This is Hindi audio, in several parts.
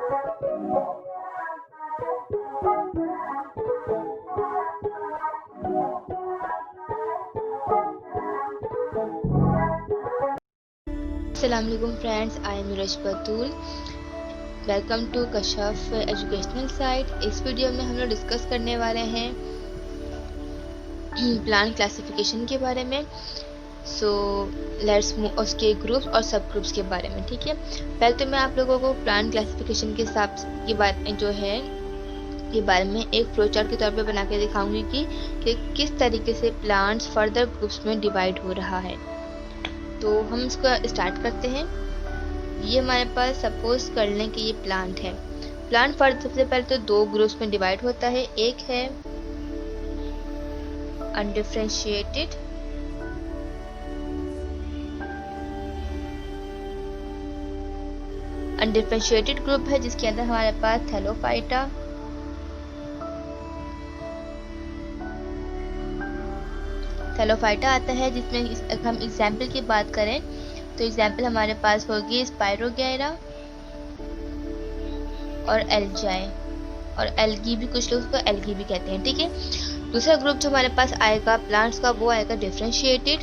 अस्सलामुअलैकुम friends, I am Neeraj Batool. Welcome to Kashaf educational site. इस वीडियो में हम लोग डिस्कस करने वाले हैं प्लांट क्लासिफिकेशन के बारे में। सो लेट्स मूव उसके ग्रुप्स और सब ग्रुप्स के बारे में। ठीक है, पहले तो मैं आप लोगों को प्लांट क्लासिफिकेशन के हिसाब की बात जो है के बारे में एक फ्लो चार्ट के तौर पे बना के दिखाऊंगी कि किस तरीके से प्लांट्स फर्दर ग्रुप्स में डिवाइड हो रहा है। तो हम इसको स्टार्ट करते हैं। ये हमारे पास सपोज कर लें कि ये प्लांट है। प्लांट फर्द सबसे पहले तो दो ग्रुप्स में डिवाइड होता है। एक है अनडिफरेंशिएटेड, अनडिफरेंशिएटेड ग्रुप है जिसके अंदर हमारे पास थैलोफाइटा, थैलोफाइटा आता है, जिसमें हम एग्जाम्पल की बात करें तो एग्जाम्पल हमारे पास होगी स्पायरोगैरा और एल्जाई, और एल्गी भी, कुछ लोग उसको एल्गी भी कहते हैं। ठीक है, दूसरा ग्रुप जो हमारे पास आएगा प्लांट्स का वो आएगा डिफरेंशिएटेड।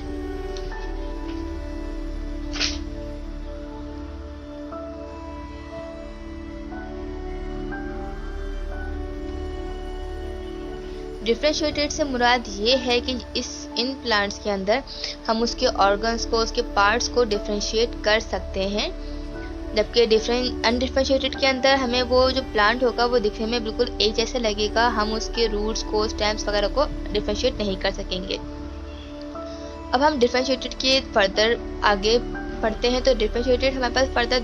डिफरेंशिएटेड से मुराद ये है कि इन प्लांट्स के अंदर हम उसके ऑर्गन्स को, उसके पार्ट्स को डिफरेंशिएट कर सकते हैं, जबकि अनडिफरेंशिएटेड के अंदर हमें वो जो प्लांट होगा वो दिखने में बिल्कुल एक जैसा लगेगा, हम उसके रूट्स को, स्टेम्स वगैरह को डिफरेंशिएट नहीं कर सकेंगे। अब हम डिफरेंशिएटेड के फर्दर आगे पढ़ते हैं। तो डिफरेंशिएटेड हमारे पास फर्दर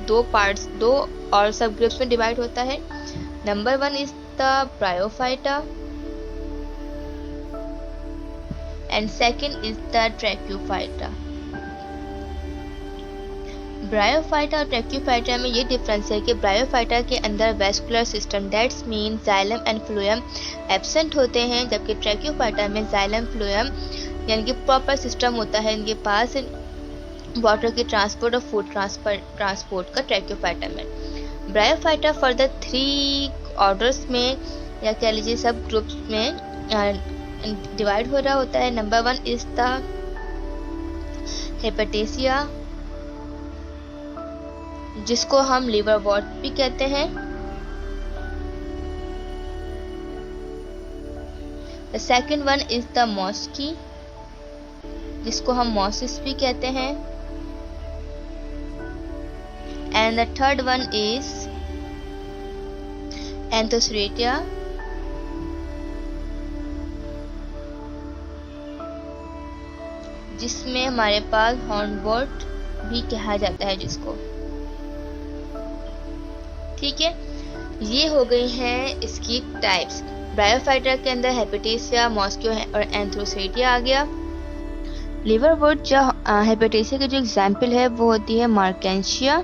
दो और सब ग्रुप्स में डिवाइड होता है। Number 1 is the bryophyta and second is the tracheophyta. Bryophyta और ट्रैक्योफाइटा में ये डिफरेंस है कि ब्रायोफाइटा के अंदर vascular system, that's mean xylem and phloem absent होते हैं, जबकि ट्रैक्योफाइटा में जाइलम, फ्लोएम यानी कि प्रॉपर सिस्टम होता है इनके पास वाटर के ट्रांसपोर्ट और फूड ट्रांसपोर्ट का ट्रैक्योफाइटा में। ब्रायोफाइटा फर्दर 3 ऑर्डर्स में या कह लीजिए सब ग्रुप्स में डिवाइड हो रहा होता है। नंबर 1 इज द हेपेटेसिया, जिसको हम लिवरवॉर्ट भी कहते हैं। The second one is the musci, जिसको हम मॉसिस भी कहते हैं। And the third one is anthocerotae, जिसमें हमारे पास हॉर्नवॉर्ट भी कहा जाता है जिसको। ठीक है, ये हो गई हैं इसकी टाइप्स। ब्रायोफाइटा के अंदर हेपेटेसिया, मॉस्कियो और एंथोसरेटिया आ गया। लिवरवुड जो हेपेटेसिया की जो एग्जाम्पल है वो होती है मार्केंशिया,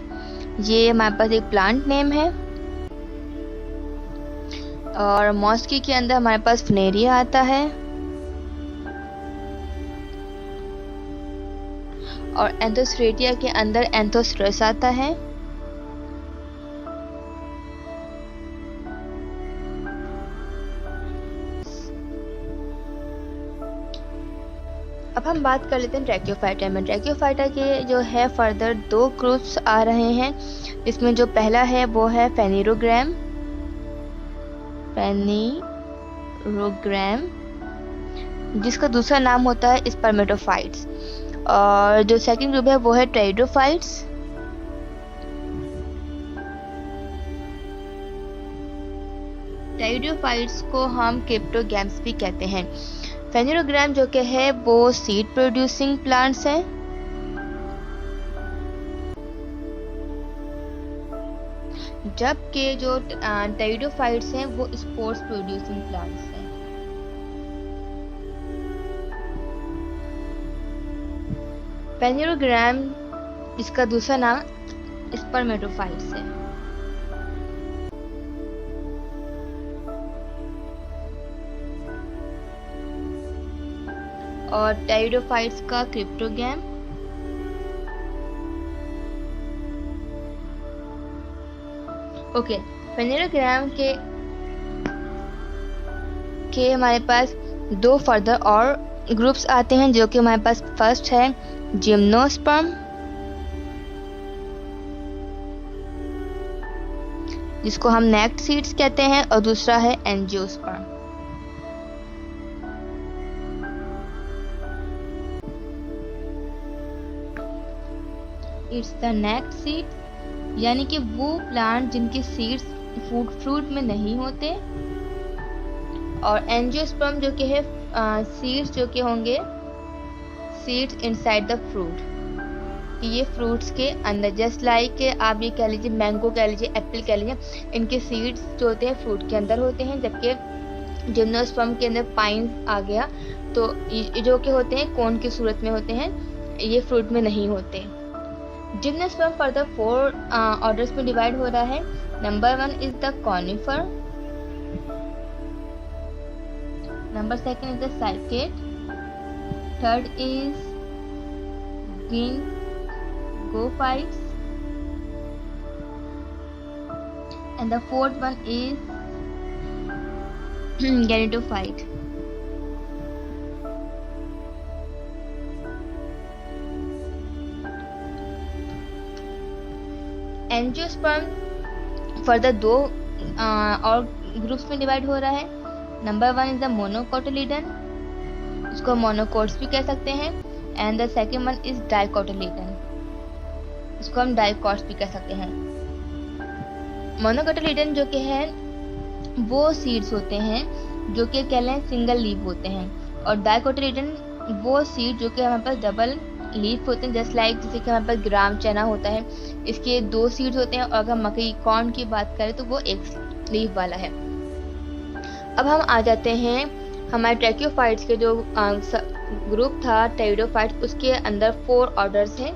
ये हमारे पास एक प्लांट नेम है। और मॉस्की के अंदर हमारे पास फ्नेरिया आता है, और एंथोसरेटिया के अंदर एंथोसरस आता है। अब हम बात कर लेते हैं ट्रैक्योफाइटा में। ट्रैक्योफाइटा के जो है फर्दर 2 ग्रुप्स आ रहे हैं, इसमें जो पहला है वो है फेनिरोग्राम, जिसका दूसरा नाम होता है स्पर्मेटोफाइट्स, और जो सेकंड ग्रुप है वो है टेरिडोफाइट्स। टेरिडोफाइट्स को हम क्रिप्टोगैम्स भी कहते हैं। फेनिरोग्राम जो कि है वो सीड प्रोड्यूसिंग प्लांट्स हैं, जबकि जो टेरिडोफाइट्स हैं वो स्पोर्स प्रोड्यूसिंग प्लांट्स हैं। फेनिरोग्राम इसका दूसरा नाम स्पर्मेटोफाइट्स है। और टेरिडोफाइट्स का क्रिप्टोगैम। ओके, फेनेरोग्राम के हमारे पास दो फर्दर और ग्रुप्स आते हैं, जो कि हमारे पास फर्स्ट है जिम्नोस्पर्म, जिसको हम नेक्ड सीड्स कहते हैं, और दूसरा है angiosperm. It's the naked seed, यानी कि वो प्लांट जिनके सीड्स फ्रूट में नहीं होते, और एंजियोस्पर्म जो कि है सीड्स जो कि होंगे सीड्स इनसाइड द फ्रूट, कि ये फ्रूट्स के अंदर, जस्ट लाइक आप ये कह लीजिए मैंगो कह लीजिए, एप्पल कह लीजिए, इनके सीड्स जो होते हैं फ्रूट के अंदर होते हैं, जबकि जिम्नोस्पर्म के अंदर पाइन आ गया तो ये जो कि होते हैं कोन की सूरत में होते हैं, ये फ्रूट में नहीं होते। जिम्नोस्पर्म फर्दर 4 ऑर्डर्स में डिवाइड हो रहा है। Number 1 is the conifer, number 2 is the cycad, third is gingophytes, and the fourth one is granitophyte. Angiosperm further 2 और ग्रुप्स में डिवाइड हो रहा है। नंबर 1 इज द मोनोकोटिलीडन, इसको मोनोकोट्स भी कह सकते हैं, and the second one is dicotyledon, इसको हम डाइकोट्स भी कह सकते हैं। मोनोकोटिलीडन जो कि है वो सीड्स होते हैं जो कि कह लें सिंगल लीफ होते हैं, और डाइकोटिलीडन वो सीड जो कि हमारे पास डबल लीफ होते हैं, जस्ट लाइक जैसे कि हमारे पास ग्राम चना होता है, इसके 2 सीड्स होते हैं, और अगर मकई कॉर्न की बात करें तो वो 1 लीफ वाला है। अब हम आ जाते हैं हमारे ट्रैकियोफाइट्स के जो ग्रुप था टेरिडोफाइट्स, उसके अंदर 4 ऑर्डर्स हैं,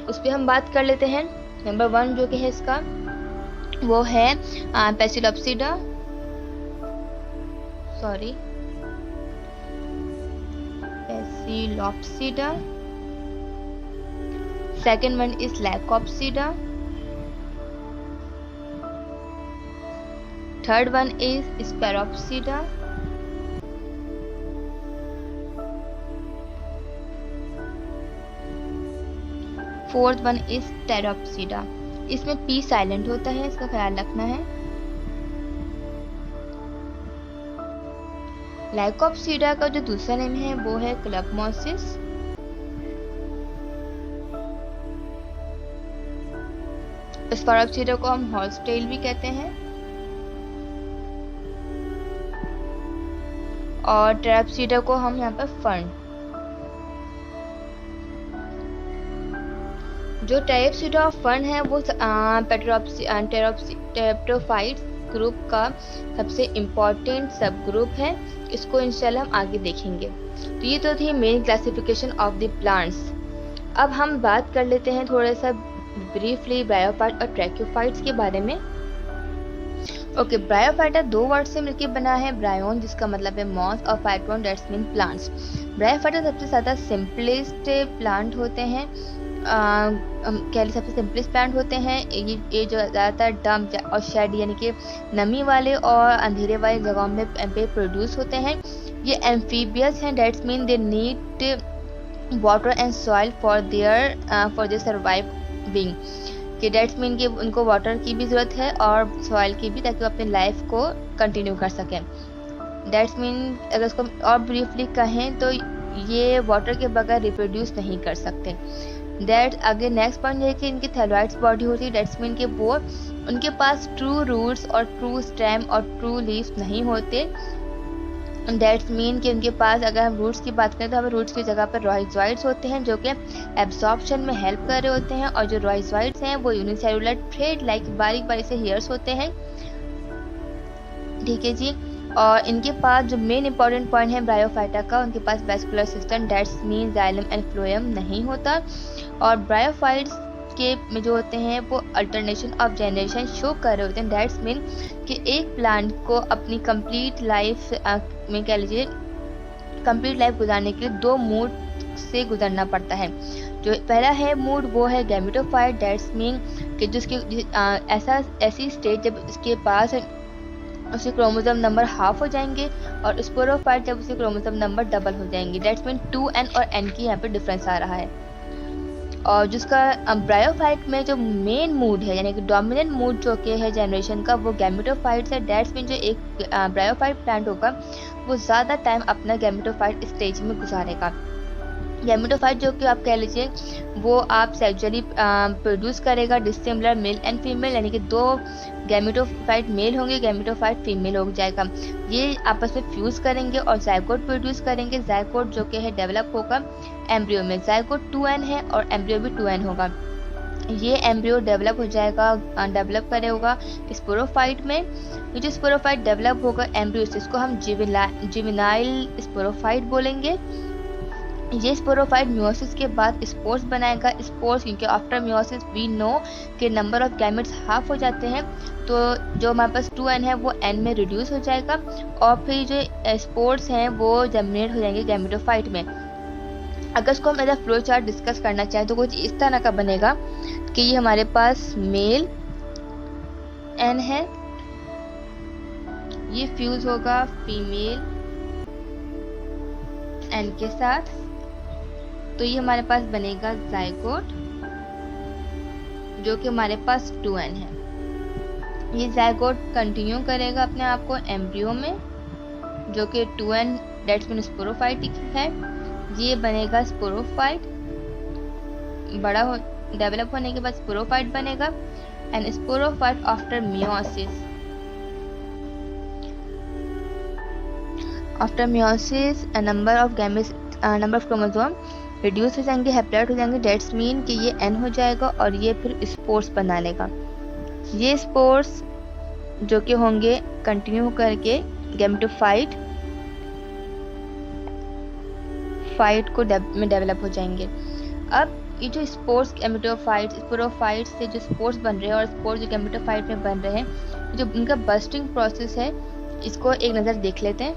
उस पर हम बात कर लेते हैं। नंबर 1 जो कि है इसका वो है psilopsida, psilopsida, second one is lycopsida, third one is Speropsida, fourth one is Pteropsida। इसमें P साइलेंट होता है, इसका ख्याल रखना है। लाइकोप्सिडा का जो दूसरा नेम है वो है क्लबमोसिस, स्पेरोप्सिडा को हम हॉर्सटेल भी कहते हैं, और टेराप्सिडा को हम यहाँ पर फर्न। जो टेराप्सिडा और फर्न है वो टेरिडोफाइट्स ग्रुप का सबसे इम्पोर्टेंट सब ग्रुप है, इसको इंशाल्लाह हम आगे देखेंगे। तो ये तो थी main classification of the plants. अब हम बात कर लेते हैं थोड़ा सा ब्रीफली ब्रायोफाइट और ट्रैकियोफाइट्स के बारे में। ओके, ब्रायोफाइटा 2 वर्ड से मिलकर बना है, ब्रायोन जिसका मतलब है मॉस, और phyton that's mean plants. Bryophyta सबसे ज़्यादा सिंपलेस्ट प्लांट होते हैं, सबसे सिंपलेस्ट प्लांट होते हैं। ये जो ज़्यादातर डम्प और शेड यानी कि नमी वाले और अंधेरे वाले जगहों में पे प्रोड्यूस होते हैं। ये एम्फीबियस हैं, that's mean they need water and soil for their surviving, कि डेट्स मीन कि उनको वाटर की भी ज़रूरत है और सॉइल की भी, ताकि वो अपने लाइफ को कंटिन्यू कर सकें। डेट्स मीन अगर इसको और ब्रीफली कहें तो ये वाटर के बगैर रिप्रोड्यूस नहीं कर सकते। दैट आगे नेक्स्ट पॉइंट है कि इनकी थैलॉइड्स बॉडी होती है, डेट्स मीन कि वो उनके पास ट्रू रूट्स और ट्रू स्टेम और ट्रू लीव्स नहीं होते। दैट्स मीन कि उनके पास, अगर हम रूट्स की बात करें तो हमें रूट्स की जगह पर रॉइजॉइड्स होते हैं जो कि एब्जॉर्प्शन में हेल्प कर रहे होते हैं, और जो रॉइजॉइड्स हैं वो यूनिसेलुलर थ्रेड लाइक बारीक बारीक से हेयर्स होते हैं। ठीक है जी, और इनके पास जो मेन इंपॉर्टेंट पॉइंट है ब्रायोफाइटा का, उनके पास vascular system that's mean xylem and phloem नहीं होता। और ब्रायोफाइट्स के में जो होते हैं वो अल्टरनेशन ऑफ जनरेशन शो कर रहे होते हैं, दैट्स मीन कि एक प्लांट को अपनी कंप्लीट लाइफ में कह लीजिए कंप्लीट लाइफ गुजारने के लिए 2 मूड से गुजरना पड़ता है। जो पहला है मूड वो है गैमेटोफाइट, दैट्स मीन कि जिसकी ऐसी स्टेज जब इसके पास उसके क्रोमोसोम नंबर हाफ हो जाएंगे और स्पोरोफाइट जब उसके क्रोमोसोम नंबर डबल हो जाएंगे। दैट्स मीन 2n और n की यहाँ पे डिफरेंस आ रहा है। और जिसका ब्रायोफाइट में जो मेन मूड है यानी कि डोमिनेंट मूड जो कि है जनरेशन का वो गैमेटोफाइट है। दैट्स मीन जो एक ब्रायोफाइट प्लांट होगा वो ज़्यादा टाइम अपना गैमेटोफाइट स्टेज में गुजारेगा। गैमेटोफाइट जो कि आप कह लीजिए वो आप सेक्सुअली प्रोड्यूस करेगा डिसिमिलर मेल एंड फीमेल, यानी कि 2 गैमेटोफाइट मेल होंगे, गैमेटोफाइट फीमेल हो जाएगा। ये आपस में फ्यूज करेंगे और जायगोट प्रोड्यूस करेंगे। जायगोट जो कि है डेवलप होगा एम्ब्रियो में। जायगोट 2n है और एम्ब्रियो भी 2n होगा। ये एम्ब्रियो डेवलप हो जाएगा, डेवलप करेगा स्पोरोफाइट में। ये जो स्पोरोफाइट डेवलप होगा एम्ब्रियो से इसको हम जुवेनाइल स्पोरोफाइट बोलेंगे। ये स्पोरोफाइट मियोसिस के बाद स्पोर्स बनाएगा। स्पोर्स क्योंकि आफ्टर मियोसिस वी नो कि नंबर ऑफ गैमेट्स हाफ हो जाते हैं, तो जो हमारे पास 2n है वो n में रिड्यूस हो जाएगा और फिर जो स्पोर्स हैं वो जर्मिनेट हो जाएंगे गैमेटोफाइट में। अगर इसको हम as a flow chart discuss करना चाहें तो कुछ इस तरह का बनेगा कि ये हमारे पास मेल n है, ये फ्यूज होगा फीमेल n के साथ, तो ये हमारे पास बनेगा जायगोट जो कि हमारे पास 2n है। ये जायगोट कंटिन्यू करेगा अपने आप को एम्ब्रियो में जो कि 2n दैट्स मीन स्पोरोफाइट है। ये बनेगा स्पोरोफाइट, बड़ा हो डेवलप होने के बाद स्पोरोफाइट बनेगा and sporophyte after meiosis. After meiosis number of gametes number of chromosome reduce हो जाएंगे, हैप्लॉइड हो जाएंगे। दैट्स मीन कि ये n हो जाएगा और ये फिर स्पोर्स बना लेगा। ये स्पोर्स जो कि होंगे कंटिन्यू करके गैमेटोफाइट को में डेवलप हो जाएंगे। अब ये जो स्पोर्स गैमेटोफाइट स्पोरोफाइट से जो स्पोर्स बन रहे हैं और स्पोर्स जो गैमेटोफाइट में बन रहे हैं, जो इनका बस्टिंग प्रोसेस है इसको एक नज़र देख लेते हैं।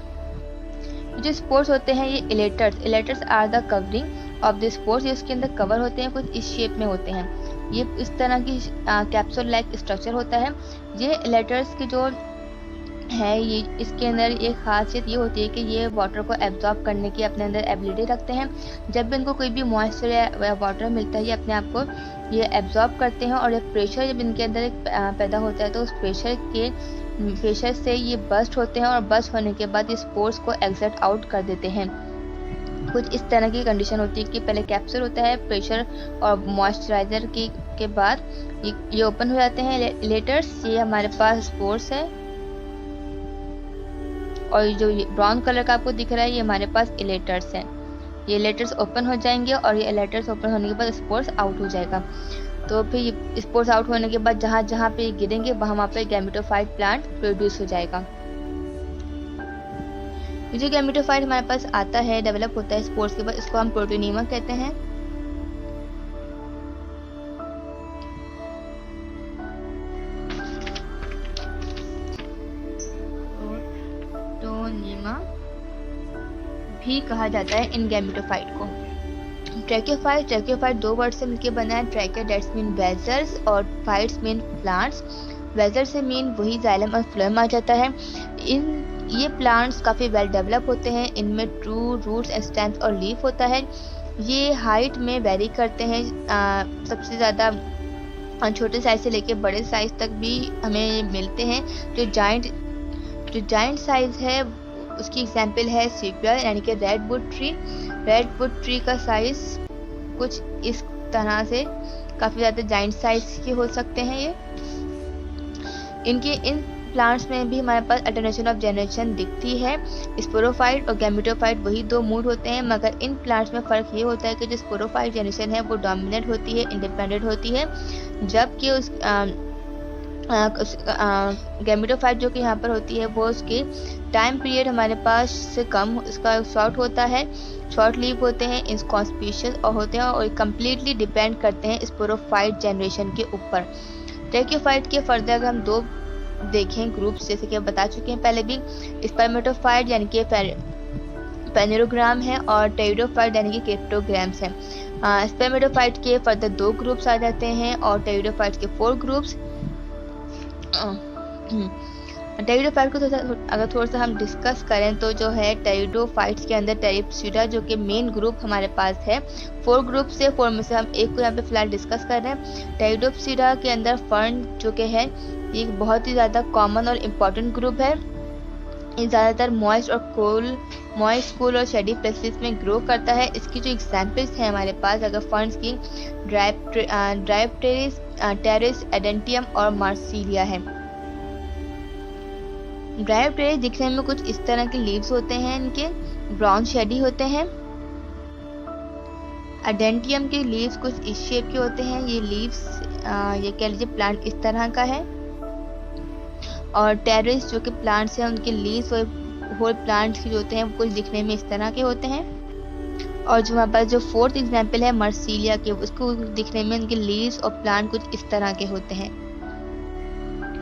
जो स्पोर्स होते हैं ये elaters are the covering of the spores, ये इसके अंदर कवर होते हैं, कुछ इस शेप में होते हैं। ये इस तरह की कैप्सूल लाइक स्ट्रक्चर होता है। ये इलेटर्स के जो है ये इसके अंदर एक खासियत ये होती है कि ये वाटर को एब्जॉर्ब करने की अपने अंदर एबिलिटी रखते हैं। जब भी इनको कोई भी मॉइस्चर या वाटर मिलता है ये अपने आप को ये एब्जॉर्ब करते हैं और एक प्रेशर जब इनके अंदर पैदा होता है तो उस प्रेशर से ये बस्ट होते हैं और बस्ट होने के बाद ये स्पोर्स को एग्जर्ट आउट कर देते हैं। कुछ इस तरह की कंडीशन होती है कि पहले कैप्सूल होता है, प्रेशर और मॉइस्चराइजर के बाद ये ओपन हो जाते हैं इलेटर्स। ये हमारे पास स्पोर्स है और जो ब्राउन कलर का आपको दिख रहा है ये हमारे पास इलेटर्स हैं। ये इलेटर्स ओपन हो जाएंगे और ये इलेटर्स ओपन होने के बाद स्पोर्स आउट हो जाएगा। तो फिर स्पोर्स आउट होने के बाद जहाँ जहाँ पे गिरेंगे वहाँ पे गैमेटोफाइट प्लांट प्रोड्यूस हो जाएगा। ये जो गैमेटोफाइट हमारे पास आता है डेवलप होता है स्पोर्स के बाद, इसको हम प्रोटोनीमा कहते हैं। प्रोटोनीमा भी कहा जाता है इन गैमेटोफाइट को। ट्रैकियोफाइट 2 वर्ड से मिलकर बना है। ट्रैकियो दैट्स मीन वेजल्स और फाइट्स मीन प्लांट्स। वेजल से मीन वही जाइलम और फ्लोएम आ जाता है। ये प्लांट्स काफ़ी वेल डेवलप होते हैं। इनमें ट्रू रूट्स एंड स्टेम्स और लीफ होता है। ये हाइट में वेरी करते हैं, सबसे ज़्यादा छोटे साइज से लेके बड़े साइज तक भी हमें मिलते हैं। जो जाइंट साइज है उसकी एग्जाम्पल है सीक्वेयर यानी कि रेडवुड ट्री का साइज कुछ इस तरह से काफ़ी ज़्यादा जाइंट साइज के हो सकते हैं। ये इन प्लांट्स में भी हमारे पास अल्टरनेशन ऑफ जनरेशन दिखती है। स्पोरोफाइट और गैमेटोफाइट वही 2 मूड होते हैं, मगर इन प्लांट्स में फ़र्क ये होता है कि जो स्पोरोफाइट जनरेशन है वो डोमिनेट होती है, इंडिपेंडेंट होती है, जबकि उस गैमेटोफाइट जो कि यहाँ पर होती है वो उसकी टाइम पीरियड हमारे पास से कम, इसका शॉर्ट होता है, शॉर्ट लीव होते हैं, इंकॉन्स्पिशियस और होते हैं और कम्प्लीटली डिपेंड करते हैं स्पोरोफाइट जनरेशन के ऊपर। ट्रैकियोफाइट के फर्दर अगर हम 2 देखें ग्रुप्स, जैसे कि बता चुके हैं पहले भी, स्पर्मेटोफाइट यानी कि पेनेरोग्राम है और टेरिडोफाइट यानी कि क्रिप्टोग्राम्स हैं। स्पर्मेटोफाइट के फर्दर 2 ग्रुप्स आ जाते हैं और टेरिडोफाइट के 4 ग्रुप्स। टेरिडोफाइट को अगर थोड़ा सा हम डिस्कस करें तो जो है टेरिडोफाइट्स के अंदर टेरिप्सिडा जो कि मेन ग्रुप हमारे पास है। 4 ग्रुप से 4 में से हम एक को यहाँ पे फिलहाल डिस्कस कर रहे हैं। टेरिडोप्सिडा के अंदर फर्न जो कि है ये बहुत ही ज़्यादा कॉमन और इम्पॉर्टेंट ग्रुप है। ये ज़्यादातर मॉइस्ट कूल और शेडी प्लेसेस में ग्रो करता है। इसकी जो एग्जाम्पल्स हैं हमारे पास अगर फर्न्स की ड्राइप्टेरिस, एडेंटियम और मार्सिलिया है। ड्राइप्टेरिस दिखने में कुछ इस तरह के लीव्स होते हैं, इनके ब्राउन शेडी होते हैं। एडेंटियम के लीव्स कुछ इस शेप के होते हैं। ये लीव्स ये कह लीजिए प्लांट इस तरह का है। और टेरिस जो कि प्लांट्स हैं उनके लीव्स और होल प्लांट्स जो होते हैं वो कुछ दिखने में इस तरह के होते हैं। और जो हमारे पास जो 4th एग्जाम्पल है मार्सिलिया के, उसको दिखने में उनके लीव्स और प्लांट कुछ इस तरह के होते हैं।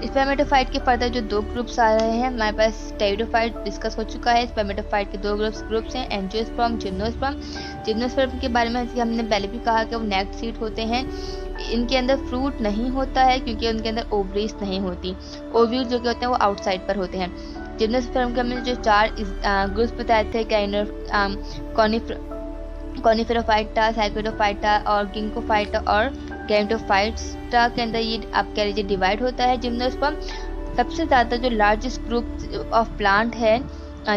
स्पर्मेटोफाइट के फर्दर जो 2 ग्रुप्स आ रहे हैं हमारे पास, टेरिडोफाइट डिस्कस हो चुका है। स्पर्मेटोफाइट के 2 ग्रुप्स हैं, एंजियोस्पर्म, जिम्नोस्पर्म। जिम्नोस्पर्म के बारे में हमने पहले भी कहा कि वो नेक्ड सीड होते हैं। इनके अंदर फ्रूट नहीं होता है क्योंकि उनके अंदर ओवरीज नहीं होती। ओव्यूल जो कि होते हैं वो आउटसाइड पर होते हैं। जिम्नोस्पर्म के हमने जो 4 ग्रुप्स बताए थे, कॉनिफेरोफाइटा, साइकोडोफाइटा और गिंकोफाइटा और गैमेटोफाइटा के अंदर ये आप कह लीजिए डिवाइड होता है जिम्नोस्पर्म। सबसे ज़्यादा जो लार्जेस्ट ग्रुप ऑफ प्लांट है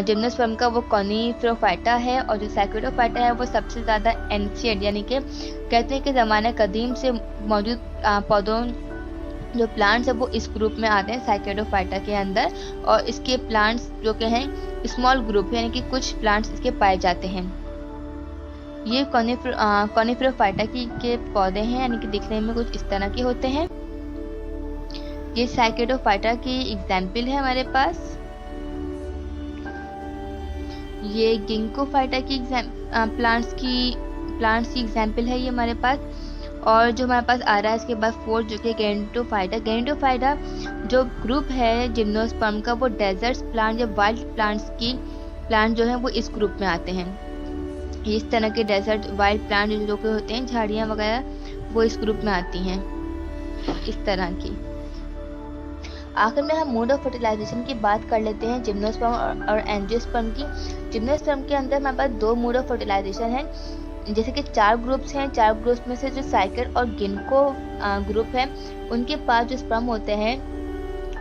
जिम्नोस्पर्म का वो कॉनिफेरोफाइटा है और जो साइकोडोफाइटा है वो सबसे ज़्यादा एंशिएंट यानी कि कहते हैं कि ज़माने कदीम से मौजूद पौधों जो प्लांट्स है वो इस ग्रुप में आते हैं साइकोडोफाइटा के अंदर। और इसके प्लांट्स जो कि हैं स्मॉल ग्रुप यानी कि कुछ प्लांट्स इसके पाए जाते हैं। ये कॉनिफेरोफाइटा के पौधे हैं यानी कि दिखने में कुछ इस तरह के होते हैं। ये साइकोडोफाइटा की एग्जाम्पल है हमारे पास। ये गिंकोफाइटा की प्लांट्स की एग्जाम्पल है ये हमारे पास। और जो हमारे पास आ रहा है इसके बाद 4 जो कि गैमेटोफाइटा जो ग्रुप है जिम्नोस्पर्म का वो डेजर्ट प्लांट या वाइल्ड प्लांट जो है वो इस ग्रुप में आते हैं। इस तरह के डेजर्ट वाइल्ड प्लांट जो कि होते हैं झाड़ियाँ वगैरह वो इस ग्रुप में आती हैं इस तरह की। आखिर में हम मोड ऑफ फर्टिलाइजेशन की बात कर लेते हैं जिम्नोस्पर्म और एंजियोस्पर्म की। जिम्नोस्पर्म के अंदर हमारे पास 2 मोड ऑफ फर्टिलाइजेशन है। जैसे कि 4 ग्रुप्स हैं, 4 ग्रुप्स में से जो साइकिल और गिनको ग्रुप है उनके पास जो स्पर्म होते हैं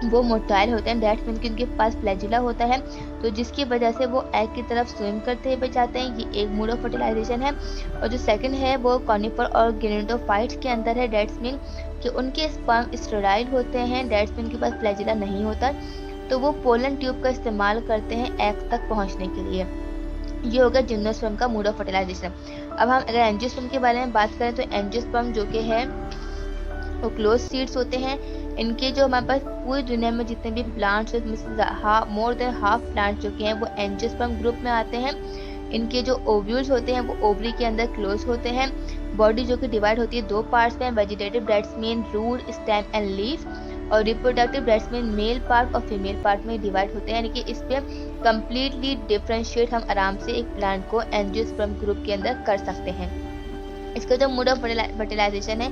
वो मोटाइल होते हैं। दैट्स मीन कि उनके पास फ्लैजिला होता है तो जिसकी वजह से वो एग की तरफ स्विम करते हुए जाते हैं। ये एक मोड ऑफ फर्टिलाइजेशन है। और जो सेकंड है वो कॉनिफर और गिनेटोफाइट्स के अंदर है। दैट्स मीन कि उनके स्पर्म स्टेराइल होते हैं। दैट्स मीन उनके पास फ्लैजिला नहीं होता तो वो पोलन ट्यूब का इस्तेमाल करते हैं एग तक पहुँचने के लिए। ये होगा जिम्नोस्पर्म का मोड ऑफ फर्टिलाइजेशन। अब हम अगर एंजियोस्पर्म के बारे में बात करें तो एंजियोस्पर्म जो कि है वो क्लोज सीड्स होते हैं। इनके जो हमारे पास पूरी दुनिया में जितने भी प्लांट्स हैं उसमें मोर देन हाफ प्लांट जो कि हैं वो एंजियोस्पर्म ग्रुप में आते हैं। इनके जो ओव्यूल्स होते हैं वो ओवरी के अंदर क्लोज होते हैं। बॉडी जो कि डिवाइड होती है 2 पार्ट्स में, vegetative that's mean root, stem and leaf, और reproductive that's mean male part और फीमेल पार्ट में डिवाइड होते हैं। यानी कि इस पे कम्प्लीटली डिफ्रेंशिएट हम आराम से एक प्लांट को एंजियोस्पर्म ग्रुप के अंदर कर सकते हैं। इसका जो मोड ऑफ फर्टिलाइजेशन है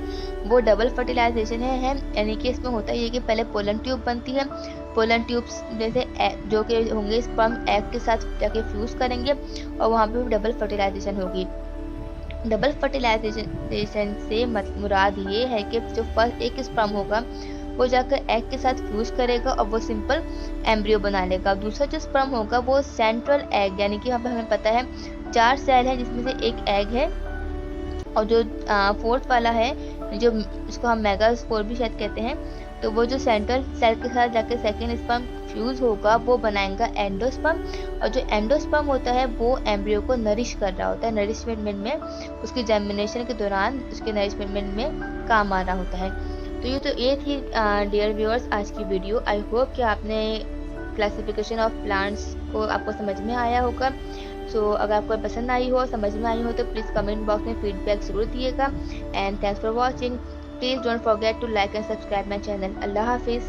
वो डबल फर्टिलाइजेशन है। यानी कि इसमें होता है ये कि पहले पोलन ट्यूब बनती है। पोलन ट्यूब्स में से जो कि होंगे स्पर्म एग के साथ जाके फ्यूज करेंगे और वहाँ पे डबल फर्टिलाइजेशन होगी। डबल फर्टिलाइजेशन से मुराद ये है कि जो फर्स्ट एक स्पर्म होगा वो जाकर एग के साथ फ्यूज करेगा और वो सिंपल एम्ब्रियो बना लेगा। दूसरा जो स्पर्म होगा वो सेंट्रल एग यानी कि यहाँ पर हमें पता है 4 सेल है जिसमें से एक एग है और जो 4th वाला है जो इसको हम मेगास्पोर भी शायद कहते हैं तो वो जो सेंट्रल सेल के साथ जाकर सेकेंड स्पर्म फ्यूज होगा वो बनाएगा एंडोस्पर्म। और जो एंडोस्पर्म होता है वो एम्ब्रियो को नरिश कर रहा होता है, नरिशमेंट में उसकी जर्मिनेशन के दौरान उसके नरिशमेंट में काम आ रहा होता है। तो ये थी डियर व्यूअर्स आज की वीडियो। आई होप कि आपने क्लासिफिकेशन ऑफ प्लांट्स को आपको समझ में आया होगा। सो अगर आपको पसंद आई हो, समझ में आई हो तो प्लीज़ कमेंट बॉक्स में फीडबैक ज़रूर दिएगा। And thanks for watching. Please don't forget to like and subscribe my channel. अल्लाह हाफिज़।